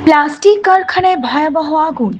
Plastic কারখানায় ভয়াবহ আগুন,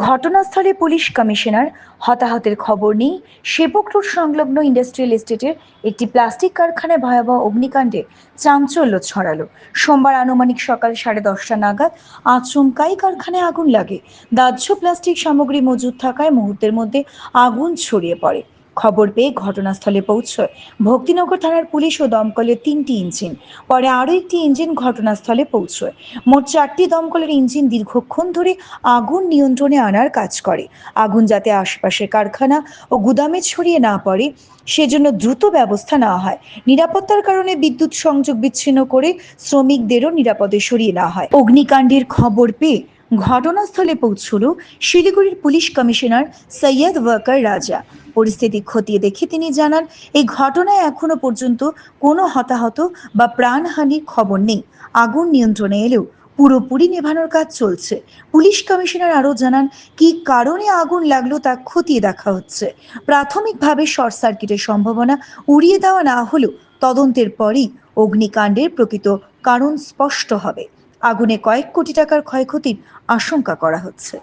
ঘটনাস্থলে পুলিশ কমিশনার। হতাহতের খবর নেই। সেবক রোড সংলগ্ন ইন্ডাস্ট্রিয়াল এস্টেটের একটি প্লাস্টিক কারখানায় ভয়াবহ অগ্নিকাণ্ডে চাঞ্চল্য ছড়ালো। সোমবার আনুমানিক সকাল 10:30টা নাগাদ আচমকাই কারখানায় আগুন লাগে। দাহ্য প্লাস্টিক সামগ্রী মজুদ থাকায় মুহূর্তের মধ্যে আগুন ছড়িয়ে পড়ে। খবর পেয়ে ঘটনাস্থলে পৌঁছয় ভক্তিনগর থানার পুলিশ ও দমকলের 3টি ইঞ্জিন। পরে আরও একটি ইঞ্জিন ঘটনাস্থলে পৌঁছয়। মোট 4টি দমকলের ইঞ্জিন দীর্ঘক্ষণ ধরে আগুন নিয়ন্ত্রণে আনার কাজ করে। আগুন যাতে আশপাশের কারখানা ও গুদামে ছড়িয়ে না পড়ে সেজন্য দ্রুত ব্যবস্থা নেওয়া হয়। নিরাপত্তার কারণে বিদ্যুৎ সংযোগ বিচ্ছিন্ন করে শ্রমিকদেরও নিরাপদে সরিয়ে নেওয়া হয়। অগ্নিকাণ্ডের খবর পেয়ে ঘটনাস্থলে পৌঁছল শিলিগুড়ির পুলিশ কমিশনার সৈয়দ ওয়াকার রাজা। পরিস্থিতি খতিয়ে দেখে তিনি জানান, এই ঘটনায় এখনো পর্যন্ত কোনো হতাহত বা প্রাণহানির খবর নেই। আগুন নিয়ন্ত্রণে এলেও পুরোপুরি নেভানোর কাজ চলছে। পুলিশ কমিশনার আরও জানান, কি কারণে আগুন লাগলো তা খতিয়ে দেখা হচ্ছে। প্রাথমিকভাবে শর্ট সার্কিটের সম্ভাবনা উড়িয়ে দেওয়া না হলেও তদন্তের পরই অগ্নিকাণ্ডের প্রকৃত কারণ স্পষ্ট হবে। আগুনে কয়েক কোটি টাকার ক্ষয়ক্ষতির আশঙ্কা করা হচ্ছে।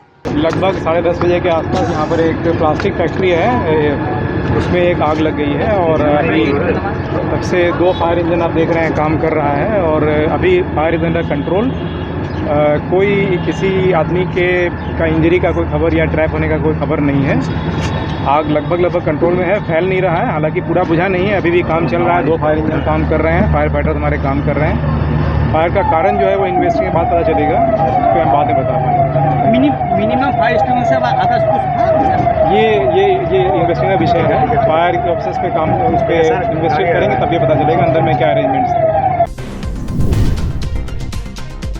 लगभग 10:30 बजे के आसपास यहाँ पर एक प्लास्टिक फैक्ट्री है, उसमें एक आग लग गई है और अभी तब से 2 फायर इंजन आप देख रहे हैं काम कर रहा है और अभी फायर इज अंडर कंट्रोल। कोई किसी आदमी का इंजरी का कोई खबर या ट्रैप होने का कोई खबर नहीं है। आग लगभग कंट्रोल में है, फैल नहीं रहा है, हालांकि पूरा बुझा नहीं है, अभी भी काम चल रहा है। 2 फायर इंजन काम कर रहे हैं, फायर फाइटर्स हमारे काम कर रहे हैं। फायर का कारण जो है वो इन्वेस्टिगेशन के बाद पता चलेगा, उस पर हम बाद में बता पाएंगे। मिनिमम फायर एक्सटिंग्विशर आकाश कुछ ये इन्वेस्टिगेशन का विषय है। फायर ऑफिसर्स पे काम उस पर इन्वेस्टिगेट करेंगे तब ये पता चलेगा अंदर में क्या अरेंजमेंट्स थे।